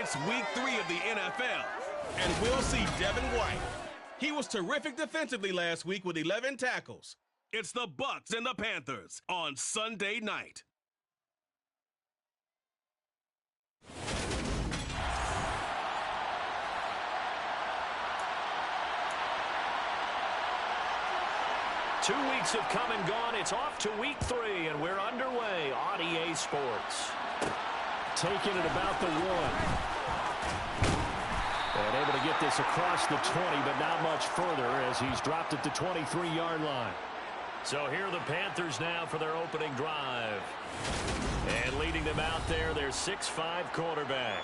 It's week 3 of the NFL, and we'll see Devin White. He was terrific defensively last week with 11 tackles. It's the Bucs and the Panthers on Sunday night. Two weeks have come and gone. It's off to week 3, and we're underway on EA Sports. Taking it about the 1. And able to get this across the 20, but not much further as he's dropped it to 23-yard line. So here are the Panthers now for their opening drive. And leading them out there, their 6'5" quarterback.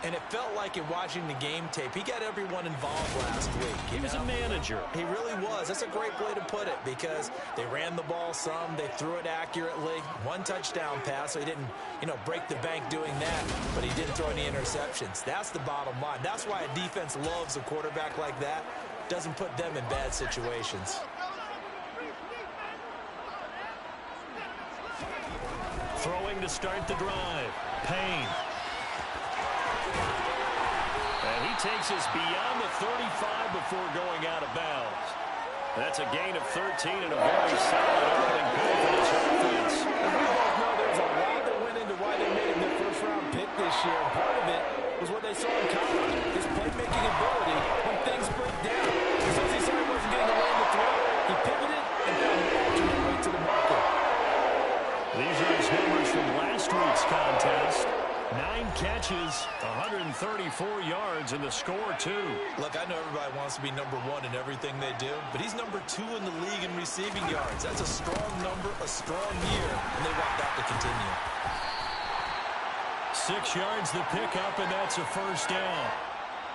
And it felt like in watching the game tape, he got everyone involved last week. He was a manager. He really was. That's a great way to put it because they ran the ball some. They threw it accurately. 1 touchdown pass, so he didn't, break the bank doing that, but he didn't throw any interceptions. That's the bottom line. That's why a defense loves a quarterback like that. Doesn't put them in bad situations. Throwing to start the drive. Payne. And he takes us beyond the 35 before going out of bounds. That's a gain of 13 and a very solid opening pick for this offense. We both know there's a lot that went into why they made him their first-round pick this year. Part of it was what they saw in college, his playmaking ability when things break down. As soon as he saw he wasn't getting away in the throw, he pivoted and found an alternate way to the market. These are his numbers from last week's contest. 9 catches, 134 yards, and the score, 2. Look, I know everybody wants to be number 1 in everything they do, but he's number 2 in the league in receiving yards. That's a strong number, a strong year, and they want that to continue. 6 yards the pickup, and that's a first down.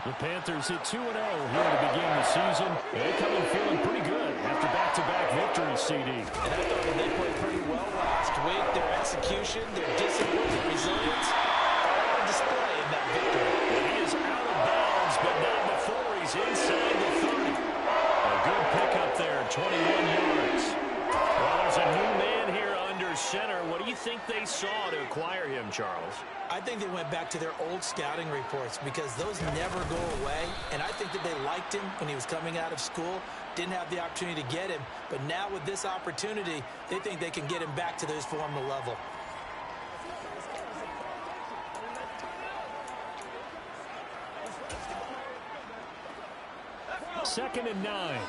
The Panthers hit 2-0 here to begin the season. They come in feeling pretty good after back-to-back victories, CD. And I thought that they played pretty well last week. Their execution, their discipline, their resilience, all on display in that victory. He is out of bounds, but not before he's inside the 30. A good pickup there, 21 yards. Well, there's a new man here under center. What do you think they saw to acquire him, Charles? I think they went back to their old scouting reports because those never go away. And I think that they liked him when he was coming out of school, didn't have the opportunity to get him. But now with this opportunity, they think they can get him back to his former level. Second and 9.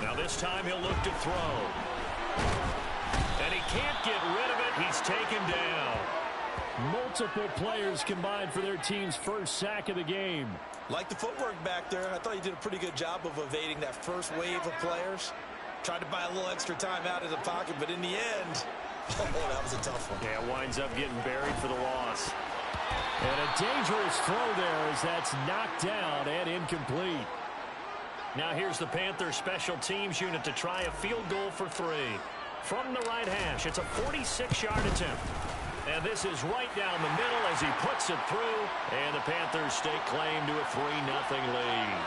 Now this time he'll look to throw. And he can't get rid of it. He's taken down. Multiple players combined for their team's first sack of the game. Like the footwork back there, I thought he did a pretty good job of evading that first wave of players. Tried to buy a little extra time out of the pocket, but in the end, oh, that was a tough one. Yeah, winds up getting buried for the loss. And a dangerous throw there as that's knocked down and incomplete. Now here's the Panthers special teams unit to try a field goal for 3. From the right hash, it's a 46-yard attempt. And this is right down the middle as he puts it through. And the Panthers stake claim to a 3-0 lead.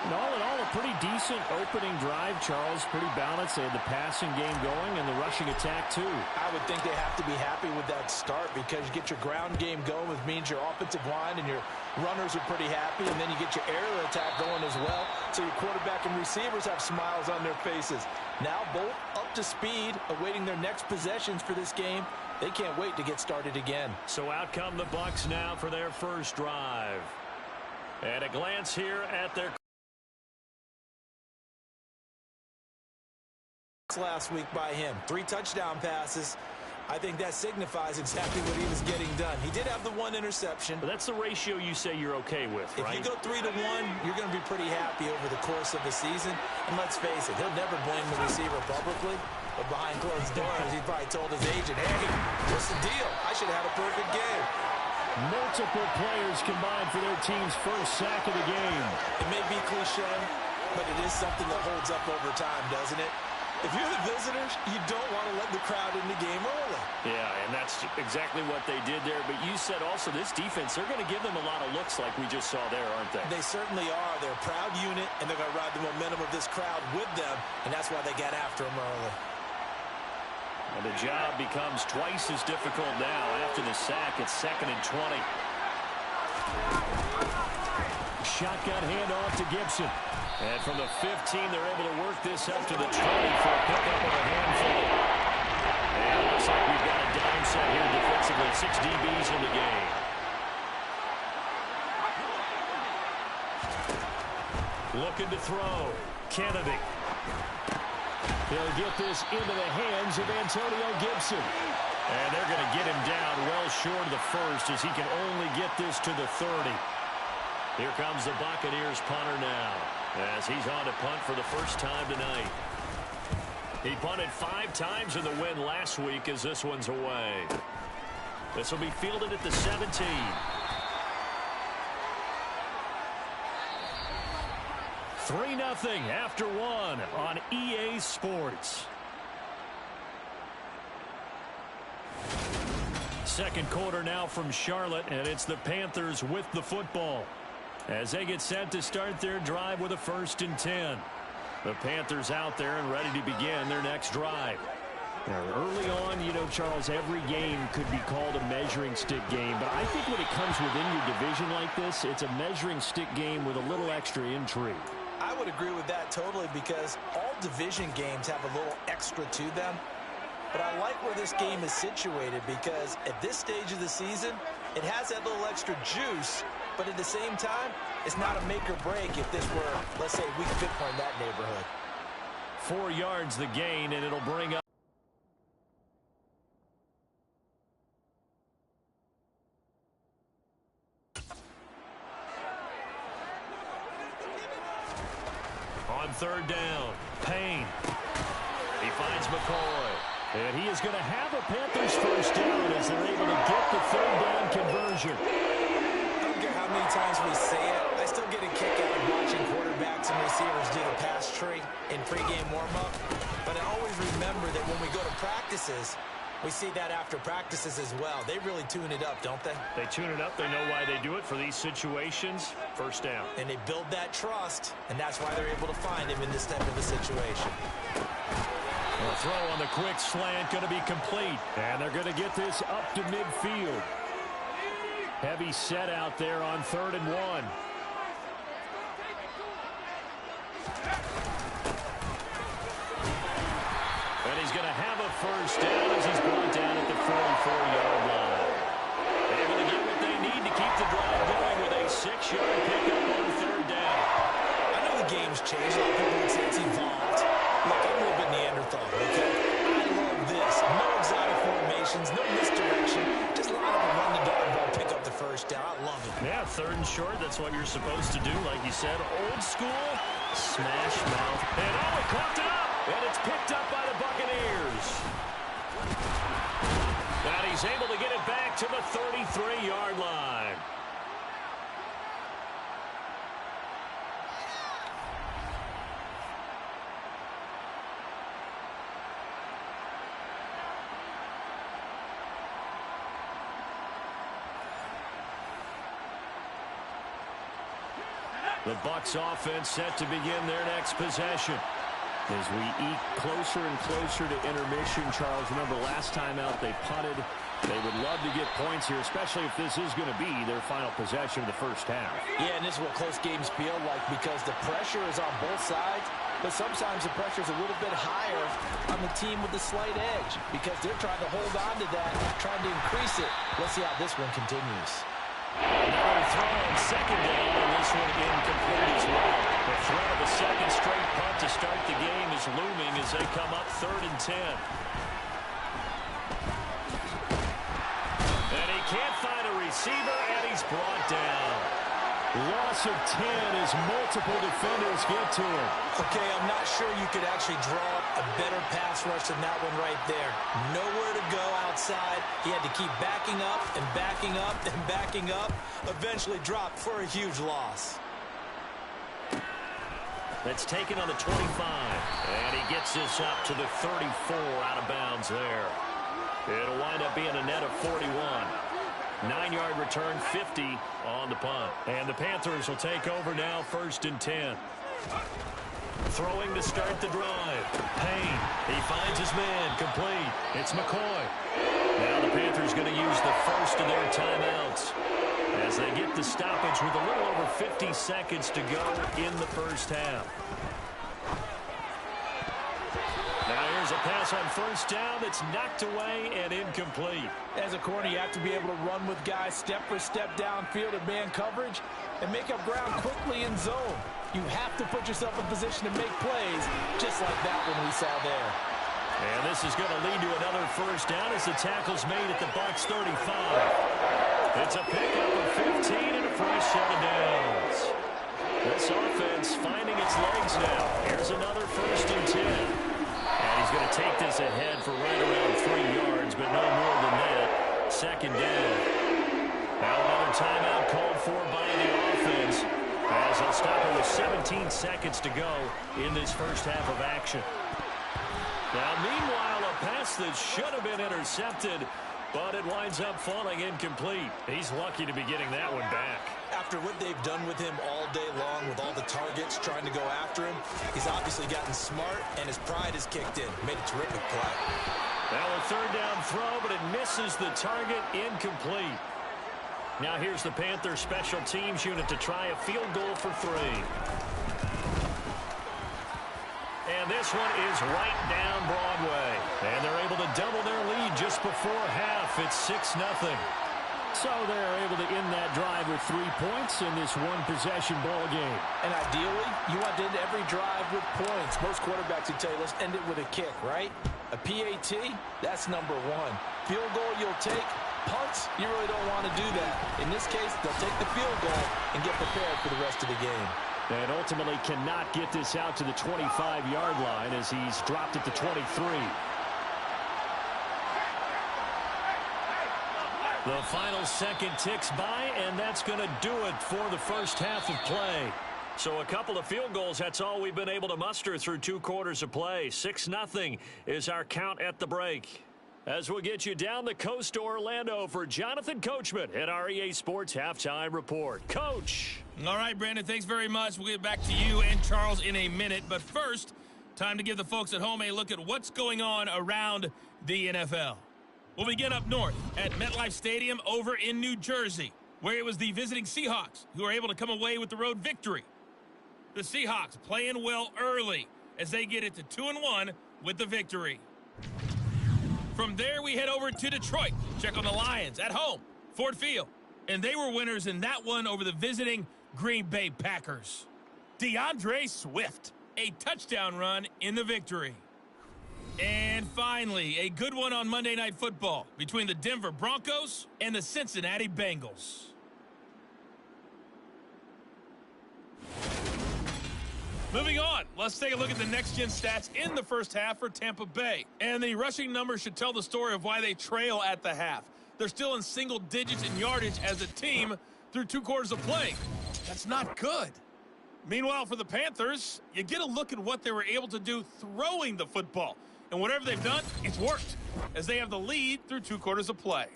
And all in all, a pretty decent opening drive, Charles. Pretty balanced. They had the passing game going and the rushing attack, too. I would think they have to be happy with that start because you get your ground game going, which means your offensive line and your runners are pretty happy, and then you get your aerial attack going as well, so your quarterback and receivers have smiles on their faces. Now both up to speed, awaiting their next possessions for this game. They can't wait to get started again. So out come the Bucs now for their first drive. And a glance here at their last week by him. 3 touchdown passes. I think that signifies exactly what he was getting done. He did have the 1 interception. But that's the ratio you say you're okay with, right? If you go 3-1, you're going to be pretty happy over the course of the season. And let's face it, he'll never blame the receiver publicly. But behind closed doors, he probably told his agent, hey, what's the deal? I should have had a perfect game. Multiple players combined for their team's first sack of the game. It may be cliche, but it is something that holds up over time, doesn't it? If you're the visitors, you don't want to let the crowd in the game early. Yeah, and that's exactly what they did there. But you said also this defense, they're going to give them a lot of looks like we just saw there, aren't they? They certainly are. They're a proud unit, and they're going to ride the momentum of this crowd with them, and that's why they got after them early. And the job becomes twice as difficult now after the sack. It's 2nd and 20. Shotgun handoff to Gibson. And from the 15, they're able to work this up to the 20 for a pickup of a handful. And it looks like we've got a down set here defensively. 6 DBs in the game. Looking to throw. Kennedy. He'll get this into the hands of Antonio Gibson. And they're going to get him down well short of the first as he can only get this to the 30. Here comes the Buccaneers punter now as he's on to punt for the first time tonight. He punted 5 times in the win last week as this one's away. This will be fielded at the 17. Three 3-0 after 1 on EA Sports. Second quarter now from Charlotte, and it's the Panthers with the football as they get set to start their drive with a 1st and 10. The Panthers out there and ready to begin their next drive. Now, early on, you know, Charles, every game could be called a measuring stick game, but I think when it comes within your division like this, it's a measuring stick game with a little extra intrigue. I would agree with that totally because all division games have a little extra to them. But I like where this game is situated because at this stage of the season, it has that little extra juice, but at the same time, it's not a make or break if this were, let's say, week 50 in that neighborhood. 4 yards the gain, and it'll bring up. On 3rd down, Payne. He finds McCoy. And he is going to have a Panthers first down as they're able to get the 3rd down conversion. I don't care how many times we say it, I still get a kick out of watching quarterbacks and receivers do the pass tree in pregame warm-up. But I always remember that when we go to practices, we see that after practices as well. They really tune it up, don't they? They tune it up. They know why they do it for these situations. First down. And they build that trust, and that's why they're able to find him in this type of a situation. The throw on the quick slant going to be complete. And they're going to get this up to midfield. Heavy set out there on 3rd and 1. And he's going to have a first down as he's brought down at the 44-yard line. Able to get what they need to keep the drive going with a 6-yard pickup on 3rd down. I know the game's changed. A lot of people would say it's evolved. Look, I'm a little bit Neanderthal, okay? I love this. No exotic formations, no misdirection. Just line up and run the dog ball, pick up the first down. I love it. Yeah, 3rd and short. That's what you're supposed to do. Like you said, old school, smash mouth. And it caught up. And it's picked up by the Buccaneers. And he's able to get it back to the 33-yard line. The Bucs offense set to begin their next possession. As we eke closer and closer to intermission, Charles, remember last time out they punted. They would love to get points here, especially if this is going to be their final possession of the first half. Yeah, and this is what close games feel like because the pressure is on both sides, but sometimes the pressure is a little bit higher on the team with the slight edge because they're trying to hold on to that, trying to increase it. Let's see how this one continues. Another throw on 2nd down, and this one incomplete as well. The threat of a second straight punt to start the game is looming as they come up 3rd and 10. And he can't find a receiver, and he's brought down. Loss of 10 as multiple defenders get to him. Okay, I'm not sure you could actually draw a better pass rush than that one right there. Nowhere to go outside. He had to keep backing up and backing up and backing up. Eventually dropped for a huge loss. That's taken on the 25. And he gets this up to the 34 out of bounds there. It'll wind up being a net of 41. 9-yard return, 50 on the punt. And the Panthers will take over now, 1st and 10. Throwing to start the drive. Payne. He finds his man. Complete. It's McCoy. Now the Panthers going to use the first of their timeouts as they get the stoppage with a little over 50 seconds to go in the first half. Now here's a pass on first down that's knocked away and incomplete. As a corner, you have to be able to run with guys step for step downfield in man coverage and make up ground quickly in zone. You have to put yourself in position to make plays, just like that one we saw there. And this is going to lead to another first down as the tackle's made at the Bucs 35. It's a pickup of 15 and a fresh set of downs. This offense finding its legs now. Here's another 1st and 10. And he's going to take this ahead for right around 3 yards, but no more than that. 2nd down. Now another timeout called for by the offense as they'll stop it with 17 seconds to go in this first half of action. Now, meanwhile, a pass that should have been intercepted, but it winds up falling incomplete. He's lucky to be getting that one back. After what they've done with him all day long with all the targets trying to go after him, he's obviously gotten smart, and his pride has kicked in. Made a terrific play. Now a 3rd down throw, but it misses the target. Incomplete. Now here's the Panthers special teams unit to try a field goal for 3. And this one is right down Broadway. And they're able to double their lead just before half. It's 6-0. So they're able to end that drive with 3 points in this one-possession ball game. And ideally, you want to end every drive with points. Most quarterbacks would tell you, let's end it with a kick, right? A PAT, that's number 1. Field goal you'll take. Punts, you really don't want to do that. In this case, they'll take the field goal and get prepared for the rest of the game. And ultimately cannot get this out to the 25-yard line as he's dropped it to 23. The final second ticks by, and that's going to do it for the first half of play. So a couple of field goals, that's all we've been able to muster through 2 quarters of play. 6-0 is our count at the break. As we'll get you down the coast to Orlando for Jonathan Coachman at our EA Sports Halftime Report. Coach. All right, Brandon, thanks very much. We'll get back to you and Charles in a minute. But first, time to give the folks at home a look at what's going on around the NFL. We'll begin up north at MetLife Stadium over in New Jersey, where it was the visiting Seahawks who were able to come away with the road victory. The Seahawks playing well early as they get it to 2-1 with the victory. From there, we head over to Detroit. Check on the Lions at home, Ford Field. And they were winners in that one over the visiting Green Bay Packers. DeAndre Swift, a touchdown run in the victory. And finally, a good one on Monday Night Football between the Denver Broncos and the Cincinnati Bengals. Moving on, let's take a look at the next-gen stats in the first half for Tampa Bay. And the rushing numbers should tell the story of why they trail at the half. They're still in single digits in yardage as a team through 2 quarters of play. That's not good. Meanwhile, for the Panthers, you get a look at what they were able to do throwing the football. And whatever they've done, it's worked, as they have the lead through 2 quarters of play.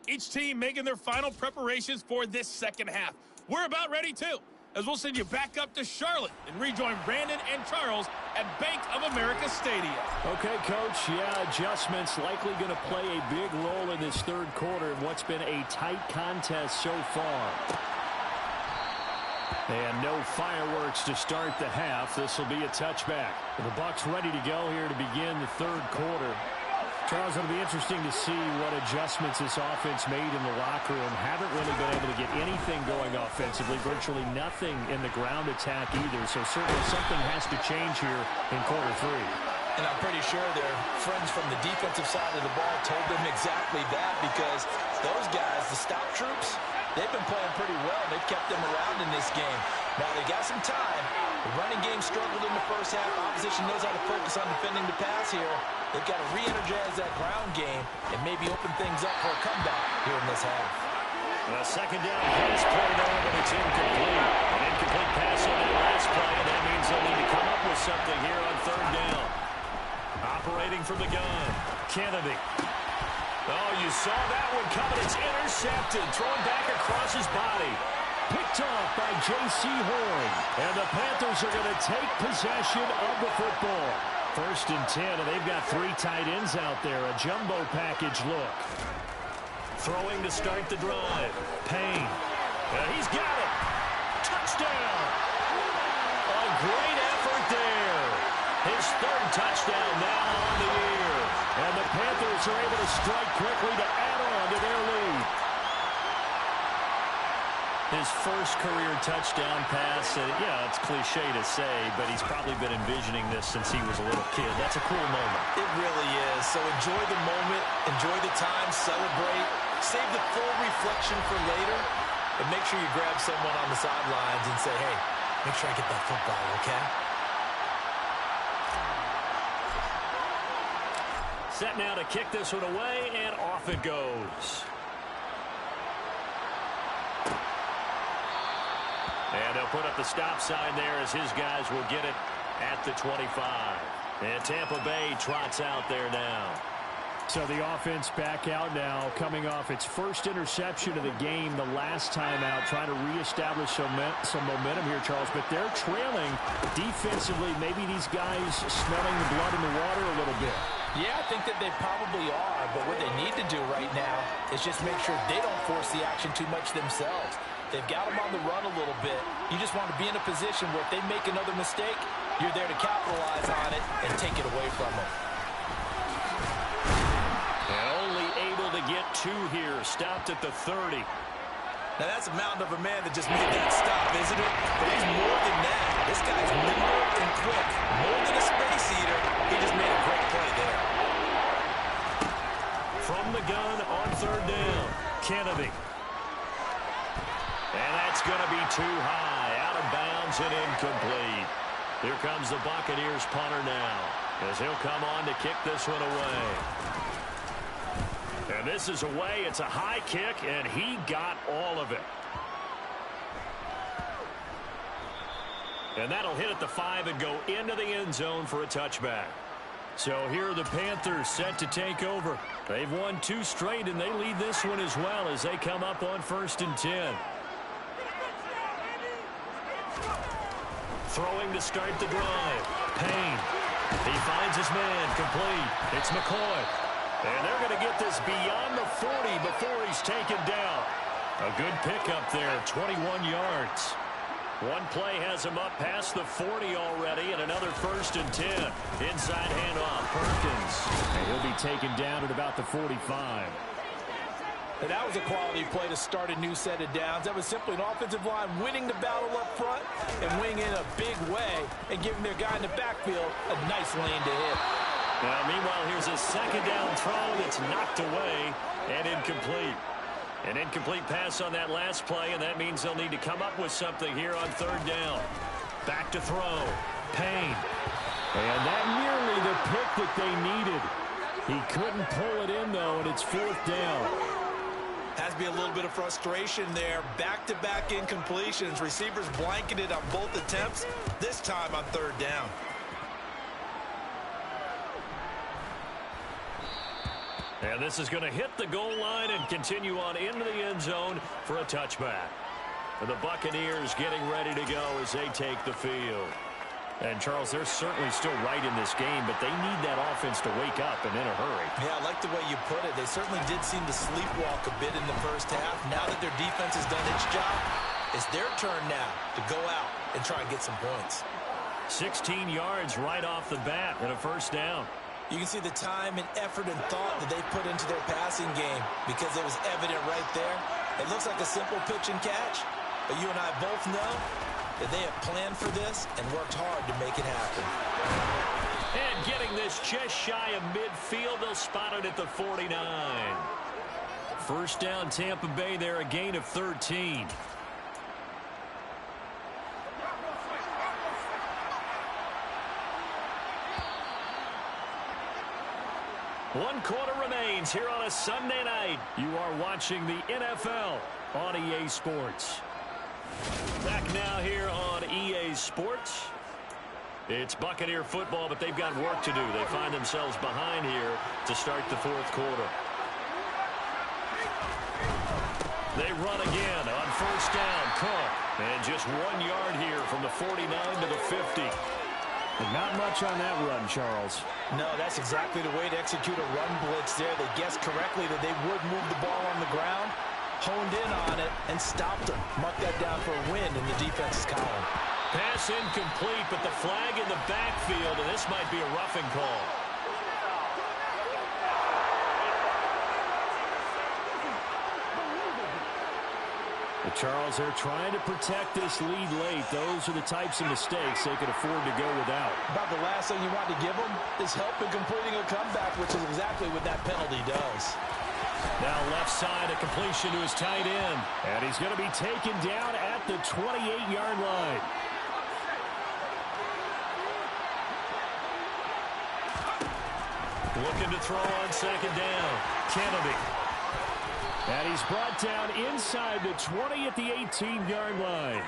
Each team making their final preparations for this second half. We're about ready, too, as we'll send you back up to Charlotte and rejoin Brandon and Charles at Bank of America Stadium. Okay, Coach, adjustments likely going to play a big role in this 3rd quarter in what's been a tight contest so far. And no fireworks to start the half. This will be a touchback. The Bucs ready to go here to begin the 3rd quarter. Charles, it'll be interesting to see what adjustments this offense made in the locker room. Haven't really been able to get anything going offensively, virtually nothing in the ground attack either. So certainly something has to change here in quarter 3. And I'm pretty sure their friends from the defensive side of the ball told them exactly that, because those guys, the stop troops, they've been playing pretty well. They've kept them around in this game. Now they got some time. The running game struggled in the first half. Opposition knows how to focus on defending the pass here. They've got to re-energize that ground game and maybe open things up for a comeback here in this half. A 2nd down pass play there, but it's incomplete. An incomplete pass on that last play, and that means they'll need to come up with something here on 3rd down. Operating from the gun, Kennedy. Oh, you saw that one coming. It's intercepted. Thrown back across his body. Picked off by J.C. Horn. And the Panthers are going to take possession of the football. 1st and 10, and they've got 3 tight ends out there. A jumbo package look. Throwing to start the drive. Payne. He's got it. Touchdown. A great effort there. His 3rd touchdown now on the year. And the Panthers are able to strike quickly to add on to their lead. His first career touchdown pass, yeah, it's cliche to say, but he's probably been envisioning this since he was a little kid. That's a cool moment. It really is. So enjoy the moment, enjoy the time, celebrate, save the full reflection for later, and make sure you grab someone on the sidelines and say, hey, make sure I get that football, okay? Set now to kick this one away, and off it goes. And they'll put up the stop sign there as his guys will get it at the 25. And Tampa Bay trots out there now. So the offense back out now, coming off its first interception of the game the last time out, trying to reestablish some momentum here, Charles. But they're trailing defensively. Maybe these guys smelling the blood in the water a little bit. Yeah, I think that they probably are. But what they need to do right now is just make sure they don't force the action too much themselves. They've got them on the run a little bit. You just want to be in a position where if they make another mistake, you're there to capitalize on it and take it away from them. And only able to get 2 here. Stopped at the 30. Now that's a mountain of a man that just made that stop, isn't it? But he's more than that. This guy's nimble and quick. More than a space eater. He just made a great play there. From the gun on 3rd down. Kennedy. And that's going to be too high. Out of bounds and incomplete. Here comes the Buccaneers punter now, as he'll come on to kick this one away. And this is away. It's a high kick, and he got all of it. And that'll hit at the 5 and go into the end zone for a touchback. So here are the Panthers set to take over. They've won 2 straight, and they lead this one as well as they come up on 1st and 10. Throwing to start the drive. Payne. He finds his man. Complete. It's McCoy. And they're going to get this beyond the 40 before he's taken down. A good pickup there. 21 yards. One play has him up past the 40 already, and another 1st and 10. Inside handoff. Perkins. And he'll be taken down at about the 45. And that was a quality play to start a new set of downs. That was simply an offensive line winning the battle up front and winning in a big way and giving their guy in the backfield a nice lane to hit. Now, meanwhile, here's a 2nd down throw that's knocked away and incomplete. An incomplete pass on that last play, and that means they'll need to come up with something here on 3rd down. Back to throw. Payne. And that nearly the pick that they needed. He couldn't pull it in, though, and it's 4th down. Has to be a little bit of frustration there. Back-to-back incompletions. Receivers blanketed on both attempts, this time on 3rd down. And this is going to hit the goal line and continue on into the end zone for a touchback. And the Buccaneers getting ready to go as they take the field. And, Charles, they're certainly still right in this game, but they need that offense to wake up and in a hurry. Yeah, I like the way you put it. They certainly did seem to sleepwalk a bit in the first half. Now that their defense has done its job, it's their turn now to go out and try and get some points. 16 yards right off the bat and a 1st down. You can see the time and effort and thought that they put into their passing game because it was evident right there. It looks like a simple pitch and catch, but you and I both know that they have planned for this and worked hard to make it happen. And getting this just shy of midfield, they'll spot it at the 49. 1st down, Tampa Bay there, a gain of 13. One quarter remains here on a Sunday night. You are watching the NFL on EA Sports. Back now here on EA Sports. It's Buccaneer football, but they've got work to do. They find themselves behind here to start the 4th quarter. They run again on 1st down. Cook. just 1 yard here from the 49 to the 50. And not much on that run, Charles. No, that's exactly the way to execute a run blitz there. They guessed correctly that they would move the ball on the ground, honed in on it, and stopped them. Mark that down for a win in the defense's column. Pass incomplete, but the flag in the backfield, and this might be a roughing call. Charles, they're trying to protect this lead late. Those are the types of mistakes they could afford to go without. About the last thing you want to give them is help in completing a comeback, which is exactly what that penalty does. Now left side, a completion to his tight end. And he's going to be taken down at the 28-yard line. Looking to throw on second down. Kennedy. And he's brought down inside the 20 at the 18-yard line.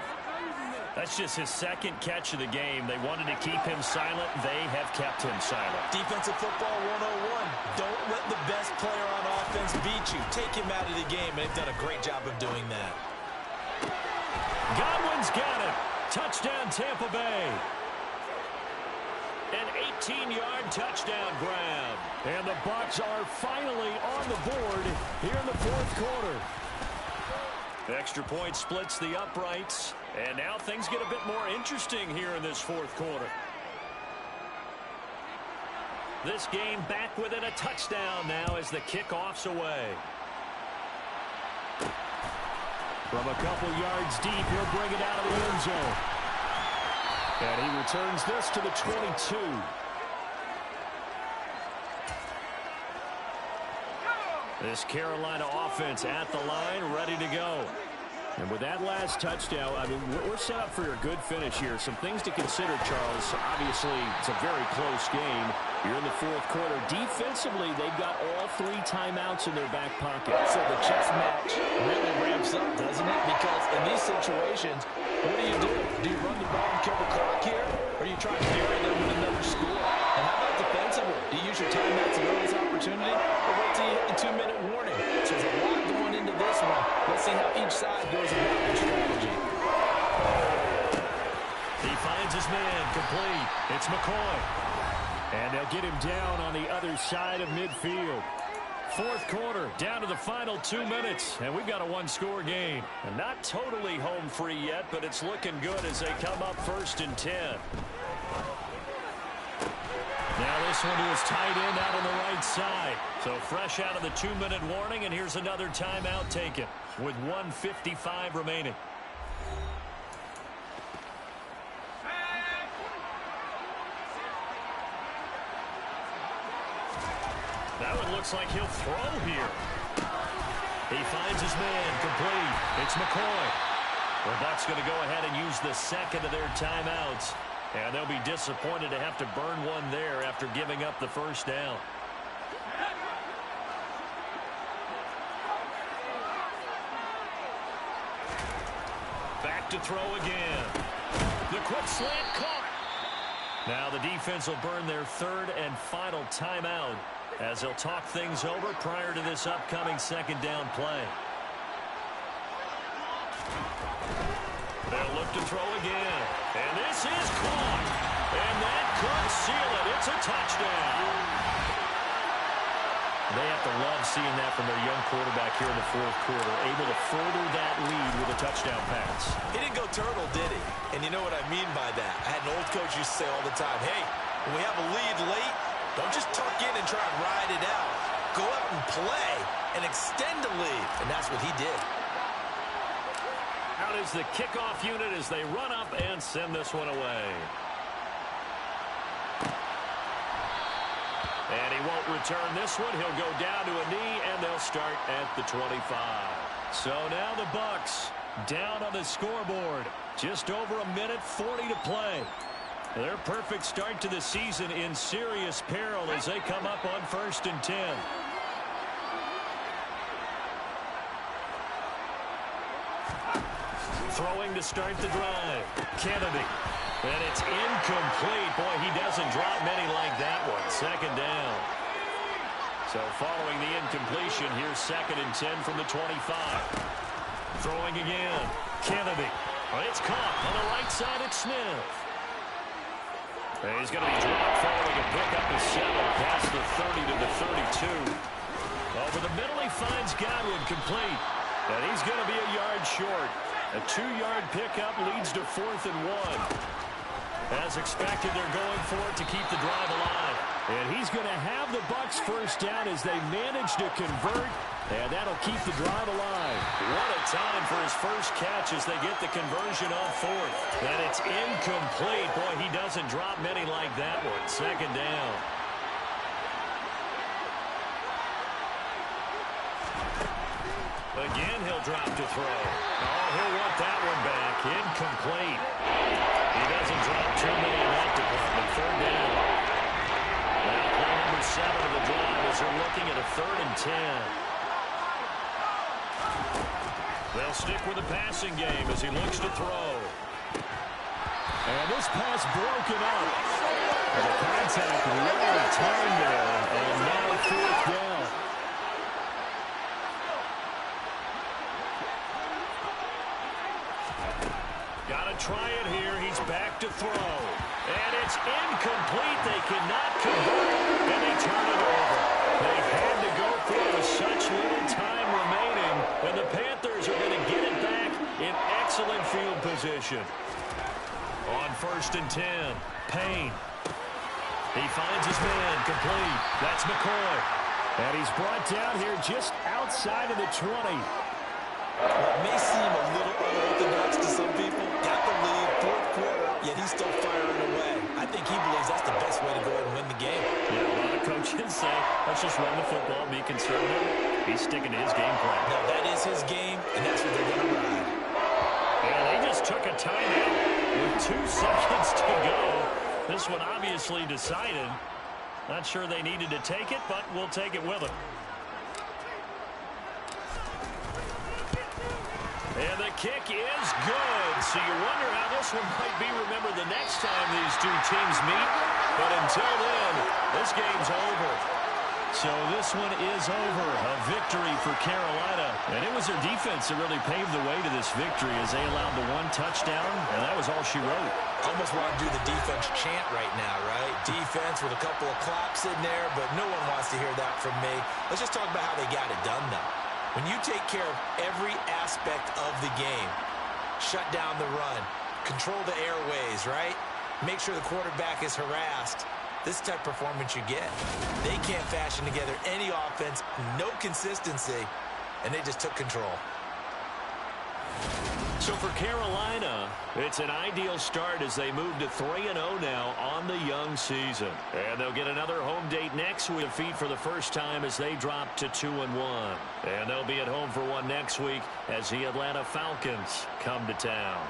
That's just his second catch of the game. They wanted to keep him silent. They have kept him silent. Defensive football 101. Don't let the best player on offense beat you. Take him out of the game, and they've done a great job of doing that. Godwin's got it. Touchdown, Tampa Bay. An 18-yard touchdown grab. And the Bucs are finally on the board here in the fourth quarter. Extra point splits the uprights. And now things get a bit more interesting here in this fourth quarter. This game back within a touchdown now as the kickoff's away. From a couple yards deep, he'll bring it out of the end zone. And he returns this to the 22. This Carolina offense at the line, ready to go. And with that last touchdown, I mean, we're set up for a good finish here. Some things to consider, Charles. Obviously, it's a very close game. You're in the fourth quarter. Defensively, they've got all 3 timeouts in their back pocket. So the chess match really ramps up, doesn't it? Because in these situations, what do? Do you run the ball and kill the clock here? Or are you trying to bury them with another score? And how about defensively? Do you use your timeouts at earliest opportunity? Or wait till you hit the 2-minute warning? So there's a lot going into this one. Let's see how each side goes about their strategy. He finds his man, complete. It's McCoy. And they'll get him down on the other side of midfield. Fourth quarter, down to the final 2 minutes, and we've got a 1-score game. And not totally home free yet, but it's looking good as they come up 1st and 10. Now this one to his tight end out on the right side. So fresh out of the 2-minute warning, and here's another timeout taken with 1:55 remaining. That one looks like he'll throw here. He finds his man, complete. It's McCoy. The Bucs going to go ahead and use the second of their timeouts. And they'll be disappointed to have to burn one there after giving up the first down. Back to throw again. The quick slant caught. Now the defense will burn their 3rd and final timeout as they'll talk things over prior to this upcoming second down play. They'll look to throw again. And this is caught. And that could seal it. It's a touchdown. They have to love seeing that from their young quarterback here in the fourth quarter, able to further that lead with a touchdown pass. He didn't go turtle, did he? And you know what I mean by that. I had an old coach used to say all the time, hey, when we have a lead late, don't just tuck in and try and ride it out. Go out and play and extend the lead. And that's what he did. Out is the kickoff unit as they run up and send this one away. And he won't return this one. He'll go down to a knee, and they'll start at the 25. So now the Bucs down on the scoreboard. Just over 1:40 to play. Their perfect start to the season in serious peril as they come up on 1st and 10. Throwing to start the drive. Kennedy. And it's incomplete. Boy, he doesn't drop many like that one. Second down. So following the incompletion, here's 2nd and 10 from the 25. Throwing again. Kennedy. It's caught on the right side at Smith. He's going to be dropped following a pickup of 7 past the 30 to the 32. Over the middle, he finds Godwin complete. And he's going to be a yard short. A 2-yard pickup leads to 4th and 1. As expected, they're going for it to keep the drive alive. And he's going to have the Bucs first down as they manage to convert. And that'll keep the drive alive. What a time for his first catch as they get the conversion on 4th. And it's incomplete. Boy, he doesn't drop many like that one. 2nd down. Again, he'll drop to throw. Oh, he'll want that one back. Incomplete. He doesn't drop too many in that department. 3rd down. Now play number 7 of the drive as they're looking at a 3rd and 10. They'll stick with the passing game as he looks to throw. And this pass broken up. The contact well timed there. And now 4th down. Got to try it here. He's back to throw. And it's incomplete. They cannot convert. And they turn it over. They had to go for it with such little time remaining. And the Panthers are going to get it back in excellent field position. On 1st and 10, Payne. He finds his man complete. That's McCoy. And he's brought down here just outside of the 20. What may seem a little unorthodox to some people, got the lead, 4th quarter, yet he's still firing away. I think he believes that's the best way to go ahead and win the game. Yeah, a lot of coaches say, let's just run the football, be conservative. He's sticking to his game plan. No, that is his game, and that's what they're going to ride. Yeah, they just took a timeout with 2 seconds to go. This one obviously decided. Not sure they needed to take it, but we'll take it with them. And the kick is good. So you wonder how this one might be remembered the next time these 2 teams meet. But until then, this game's over. So this one is over. A victory for Carolina. And it was their defense that really paved the way to this victory as they allowed the 1 touchdown. And that was all she wrote. Almost want to do the defense chant right now, right? Defense with a couple of claps in there, but no one wants to hear that from me. Let's just talk about how they got it done, though. When you take care of every aspect of the game, shut down the run, control the airways, right? Make sure the quarterback is harassed. This type of performance you get. They can't fashion together any offense, no consistency, and they just took control. So for Carolina, it's an ideal start as they move to 3-0 now on the young season. And they'll get another home date next week, defeat for the first time as they drop to 2-1. And they'll be at home for one next week as the Atlanta Falcons come to town.